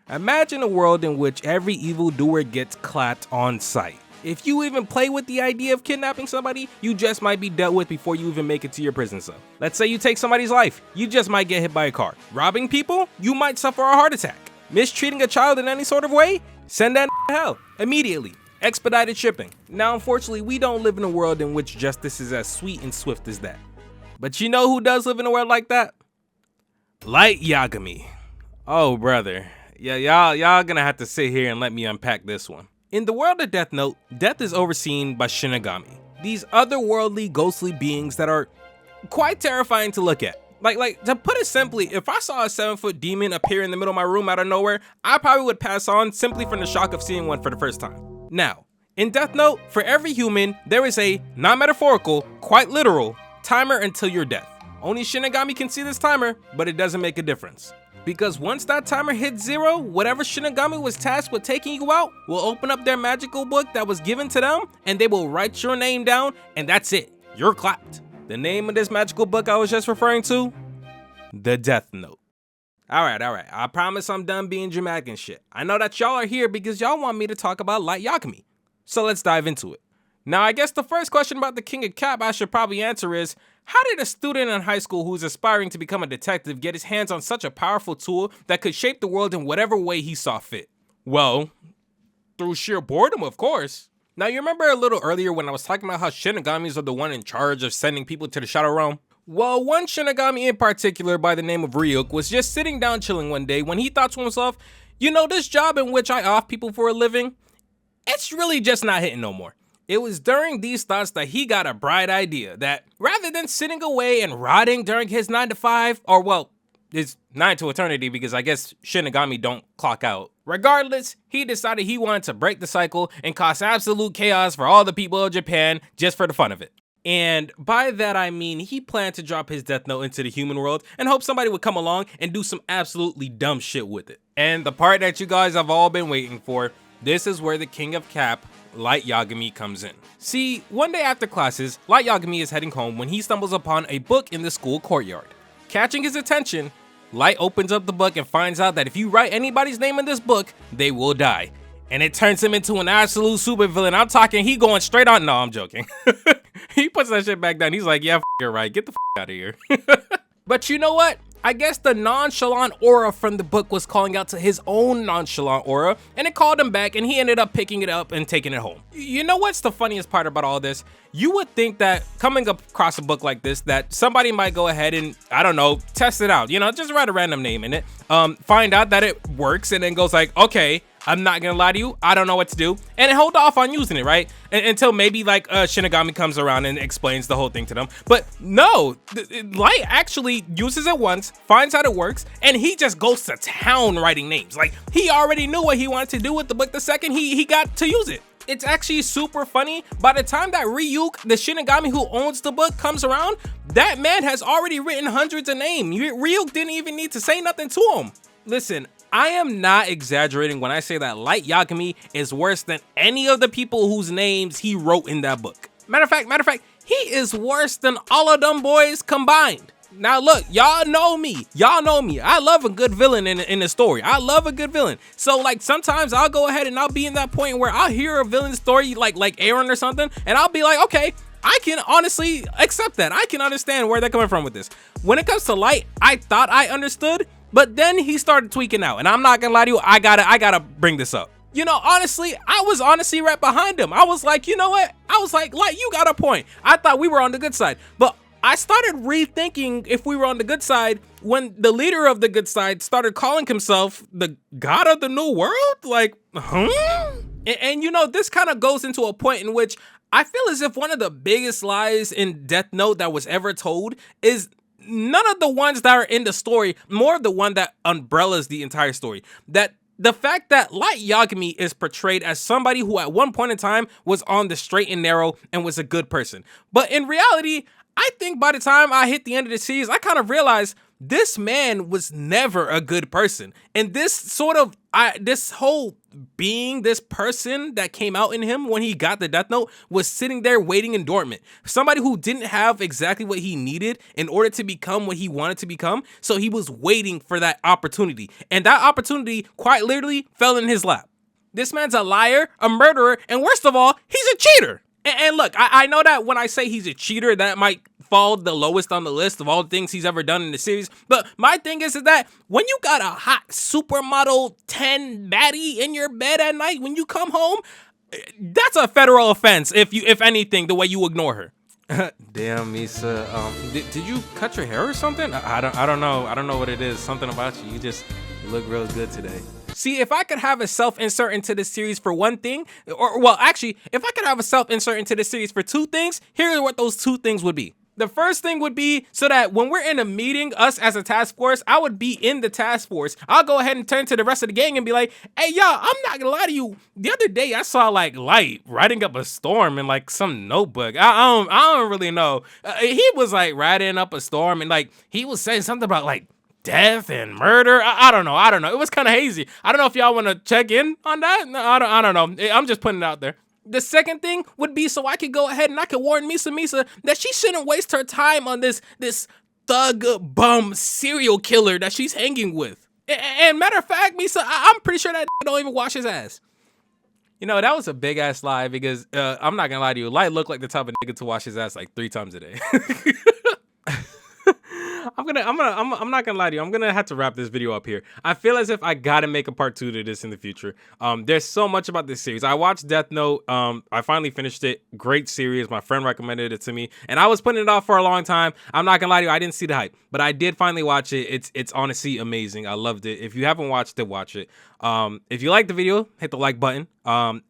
Imagine a world in which every evildoer gets clapped on sight. If you even play with the idea of kidnapping somebody, you just might be dealt with before you even make it to your prison cell. Let's say you take somebody's life, you just might get hit by a car. Robbing people, you might suffer a heart attack. Mistreating a child in any sort of way, send that to hell immediately. Expedited shipping. Now, unfortunately, we don't live in a world in which justice is as sweet and swift as that. But you know who does live in a world like that? Light Yagami. Oh, brother. Yeah, y'all gonna have to sit here and let me unpack this one. In the world of Death Note, death is overseen by Shinigami. These otherworldly, ghostly beings that are quite terrifying to look at. Like to put it simply, if I saw a 7-foot demon appear in the middle of my room out of nowhere, I probably would pass on simply from the shock of seeing one for the first time. Now, in Death Note, for every human, there is a, not metaphorical, quite literal, timer until your death. Only Shinigami can see this timer, but it doesn't make a difference. Because once that timer hits 0, whatever Shinigami was tasked with taking you out will open up their magical book that was given to them, and they will write your name down, and that's it. You're clapped. The name of this magical book I was just referring to? The Death Note. Alright, I promise I'm done being dramatic and shit. I know that y'all are here because y'all want me to talk about Light Yagami. So let's dive into it. Now, I guess the first question about the King of Cap I should probably answer is, how did a student in high school who's aspiring to become a detective get his hands on such a powerful tool that could shape the world in whatever way he saw fit? Well, through sheer boredom, of course. Now, you remember a little earlier when I was talking about how Shinigamis are the one in charge of sending people to the Shadow Realm? Well, one Shinigami in particular by the name of Ryuk was just sitting down chilling one day when he thought to himself, you know, this job in which I off people for a living, it's really just not hitting no more. It was during these thoughts that he got a bright idea that rather than sitting away and rotting during his 9 to 5, or well, his 9 to eternity because I guess Shinigami don't clock out. Regardless, he decided he wanted to break the cycle and cause absolute chaos for all the people of Japan just for the fun of it. And by that I mean he planned to drop his Death Note into the human world and hope somebody would come along and do some absolutely dumb shit with it. And the part that you guys have all been waiting for, this is where the King of Cap, Light Yagami, comes in. See, one day after classes, Light Yagami is heading home when he stumbles upon a book in the school courtyard. Catching his attention, Light opens up the book and finds out that if you write anybody's name in this book, they will die. And it turns him into an absolute supervillain. I'm talking, he going straight on. No, I'm joking. He puts that shit back down. He's like, yeah, you're right. Get the out of here. But you know what? I guess the nonchalant aura from the book was calling out to his own nonchalant aura, and it called him back, and he ended up picking it up and taking it home. You know what's the funniest part about all this? You would think that coming across a book like this, that somebody might go ahead and, I don't know, test it out. You know, just write a random name in it, find out that it works, and then goes like, okay, I'm not gonna lie to you, I don't know what to do, and hold off on using it, right? Until maybe like Shinigami comes around and explains the whole thing to them. But no, Light actually uses it once, finds out it works, and he just goes to town writing names. Like, he already knew what he wanted to do with the book the second he got to use it. It's actually super funny. By the time that Ryuk, the Shinigami who owns the book, comes around, that man has already written hundreds of names. Ryuk didn't even need to say nothing to him. Listen, I am not exaggerating when I say that Light Yagami is worse than any of the people whose names he wrote in that book. Matter of fact, he is worse than all of them boys combined. Now look, y'all know me. I love a good villain in a story. I love a good villain. So like sometimes I'll go ahead and I'll be in that point where I'll hear a villain story like Aaron or something, and I'll be like, okay, I can honestly accept that. I can understand where they're coming from with this. When it comes to Light, I thought I understood, but then he started tweaking out, and I'm not gonna lie to you, I gotta bring this up. You know, honestly, I was honestly right behind him. I was like, you know what? I was like, you got a point. I thought we were on the good side, but I started rethinking if we were on the good side when the leader of the good side started calling himself the god of the new world. Like, huh? And you know, this kind of goes into a point in which I feel as if one of the biggest lies in Death Note that was ever told is none of the ones that are in the story, more of the one that umbrellas the entire story. That the fact that Light Yagami is portrayed as somebody who at one point in time was on the straight and narrow and was a good person. But in reality, I think by the time I hit the end of the series, I kind of realized this man was never a good person. And this sort of, this whole being, this person that came out in him when he got the Death Note was sitting there waiting in dormant. Somebody who didn't have exactly what he needed in order to become what he wanted to become. So he was waiting for that opportunity. And that opportunity quite literally fell in his lap. This man's a liar, a murderer, and worst of all, he's a cheater. And look, I know that when I say he's a cheater, that might fall the lowest on the list of all the things he's ever done in the series. But my thing is that when you got a hot supermodel 10 baddie in your bed at night, when you come home, that's a federal offense. If anything, the way you ignore her. Damn, Misa. Did you cut your hair or something? I don't know. I don't know what it is. Something about you. You look real good today. See, if I could have a self-insert into this series for one thing, or well, actually, if I could have a self-insert into this series for two things, here are what those two things would be. The first thing would be so that when we're in a meeting, us as a task force, I would be in the task force. I'll go ahead and turn to the rest of the gang and be like, hey, y'all, I'm not gonna lie to you. The other day, I saw like Light writing up a storm in like some notebook. I don't really know. He was like writing up a storm and like he was saying something about like death and murder. I don't know. It was kind of hazy. I don't know if y'all want to check in on that. No, I don't know. I'm just putting it out there. The second thing would be so I could go ahead and I could warn Misa that she shouldn't waste her time on this thug bum serial killer that she's hanging with. And matter of fact, Misa, I'm pretty sure that don't even wash his ass. You know, that was a big ass lie because I'm not gonna lie to you. Light looked like the type of nigga to wash his ass like 3 times a day. I'm not gonna lie to you. I'm gonna have to wrap this video up here. I feel as if I gotta make a part 2 to this in the future. There's so much about this series. I watched Death Note. I finally finished it. Great series. My friend recommended it to me, and I was putting it off for a long time. I'm not gonna lie to you. I didn't see the hype, but I did finally watch it. It's honestly amazing. I loved it. If you haven't watched it, watch it. If you like the video, hit the like button.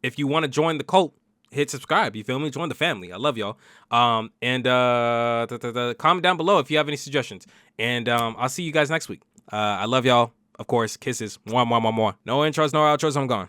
If you want to join the cult, hit subscribe. You feel me? Join the family. I love y'all. And comment down below if you have any suggestions. And I'll see you guys next week. I love y'all. Of course, kisses. Mwah, mwah, mwah, mwah. No intros, no outros. I'm gone.